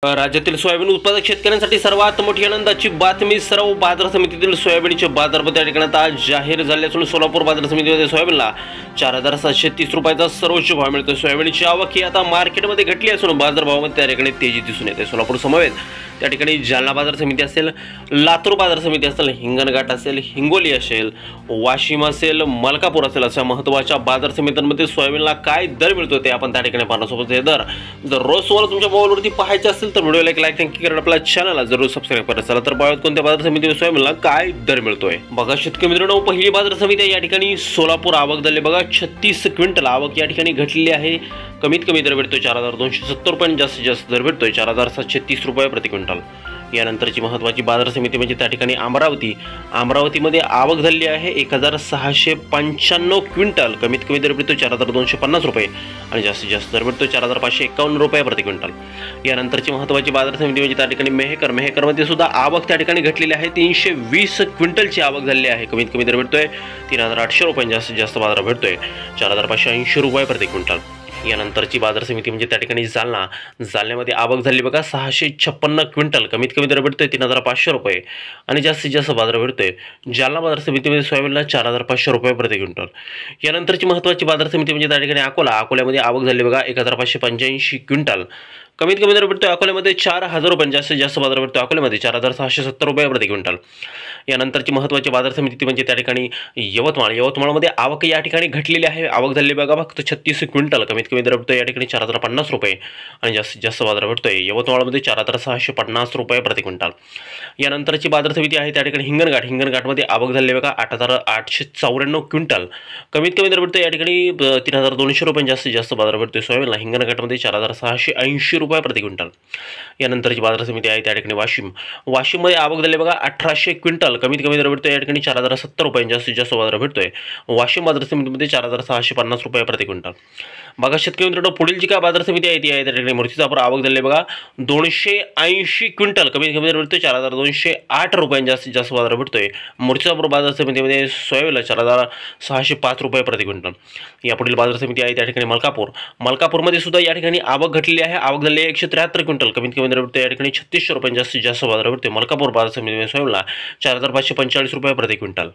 राज्यातील सोयाबीन उत्पादक शेतकऱ्यांसाठी सर्वात मोठी आनंदाची बातमी। सर्व बाजार समितीतील सोयाबीनचे बाजारभाव त्या ठिकाणी आज जाहीर झाले असून सोलापूर बाजार समितीमध्ये सोयाबीनला 4,730 रुपयाचा सर्वोच्च भाव मिळतो। सोयाबीनची आवक ही आता मार्केटमध्ये घटली असून बाजारभावामध्ये त्या ठिकाणी तेजी दिसून येते। सोलापूर समवेत त्या ठिकाणी जालना बाजार समिती असेल, लातूर बाजार समिती असेल, हिंगणघाट असेल, हिंगोली असेल, वाशिम असेल, मलकापूर असेल अशा महत्त्वाच्या बाजार समित्यांमध्ये सोयाबीनला काय दर मिळतो ते आपण त्या ठिकाणी पाहण्यासोबत हे दर जर रोज तुम्हाला तुमच्या मोबाईलवरती पाहायचे असेल तर व्हिडिओला एक लाईक नक्की करा, आपल्या चॅनलला जरूर सबस्क्राइब करा। चला तर पाहूयात कोणत्या बाजार समितीवर सोयाबीनला काय दर मिळतोय। बघा शेतकरी मित्रांनो, पहिली बाजार समिती या ठिकाणी सोलापूर आवक झाली बघा 36 क्विंटल आवक या ठिकाणी घटलेली आहे। कमीत कमी दर भेटतोय 4,270 रुपये, जास्तीत जास्त दर भेटतोय 4,730 रुपये प्रति क्विंटल। यानंतरची महत्त्वाची बाजार समिती म्हणजे त्या ठिकाणी अमरावतीमध्ये आवक झाली आहे 1,695 क्विंटल, कमीत कमी दर भेटतो 4,250 रुपये आणि जास्तीत जास्त दर भेटतो 4,551 रुपये प्रति क्विंटल। यानंतरची महत्त्वाची बाजार समिती म्हणजे त्या ठिकाणी मेहकरमध्ये सुद्धा आवक त्या ठिकाणी घटलेली आहे 320 क्विंटलची आवक झाली आहे, कमीत कमी दर भेटतोय 3,800 रुपये, जास्तीत जास्त बाजार भेटतोय 4,580 रुपये प्रति क्विंटल। यानंतरची बाजार समिती म्हणजे त्या ठिकाणी जालन्यामध्ये आवक झाली बघा 656 क्विंटल, कमीत कमी दर भेटतोय 3,500 रुपये आणि जास्तीत जास्त बाजार भेटतोय जालना बाजार समितीमध्ये सोयाबीनला 4,500 रुपये प्रति क्विंटल। यानंतरची महत्त्वाची बाजार समिती म्हणजे त्या ठिकाणी अकोल्यामध्ये आवक झाली बघा 1,585 क्विंटल, कमीत कमी दर भेटतोय अकोल्यामध्ये 4,000 रुपये, जास्तीत जास्त बाजार भेटतो अकोल्यामध्ये 4,670 रुपये प्रति क्विंटल। यानंतरची महत्त्वाची बाजार समिती म्हणजे त्या ठिकाणी यवतमाळमध्ये आवक या ठिकाणी घटलेली आहे। आवक झाली बघा फक्त 36 क्विंटल, कमीत कमी दर भेटतोय या ठिकाणी 4,050 रुपये आणि जास्तीत जास्त बाजार भेटतोय यवतमाळमध्ये 4,650 रुपये प्रति क्विंटल। यानंतरची बाजार समिती आहे त्या ठिकाणी हिंगणघाटमध्ये आवक झाली बघा 8,894 क्विंटल, कमीत कमी दर भेटतोय या ठिकाणी 3,200 रुपये, जास्तीत जास्त बाजार भेटतोय सोयाबीनला हिंगणघाटमध्ये 4,680 रुपये प्रति क्विंटल। यानंतरची बाजार समिती आहे त्या ठिकाणी वाशिममध्ये आवक झाली बघा 1,800 क्विंटल, कमीत कमी दर भेटतोय या ठिकाणी 4,070 रुपये, जास्तीत जास्त बाजार भेटतोय वाशिम बाजार समितीमध्ये 4,650 रुपये प्रति क्विंटल। बघा शेतकरी मित्रांनो, पुढील जी काय बाजार समिती आहे ती आहे त्या ठिकाणी मूर्तिजापूर आवक झाली बघा 280 क्विंटल, कमीत कमी दर भेटतोय 4,208 रुपये, जास्तीत जास्त बाजार भेटतोय मूर्तिजापूर बाजार समितीमध्ये सोयाबीनला 4,605 रुपये प्रति क्विंटल। या पुढील बाजार समिती आहे त्या ठिकाणी मलकापूरमध्ये सुद्धा या ठिकाणी आवक घटलेली आहे। आवक झाली 173 क्विंटल, कमीत कमी दर भेटतोय या ठिकाणी 3600 रुपये, जास्तीत जास्त बाजार भेटतोय मलकापूर बाजार समितीमध्ये सोयाबीनला 4,545 रुपये प्रति क्विंटल।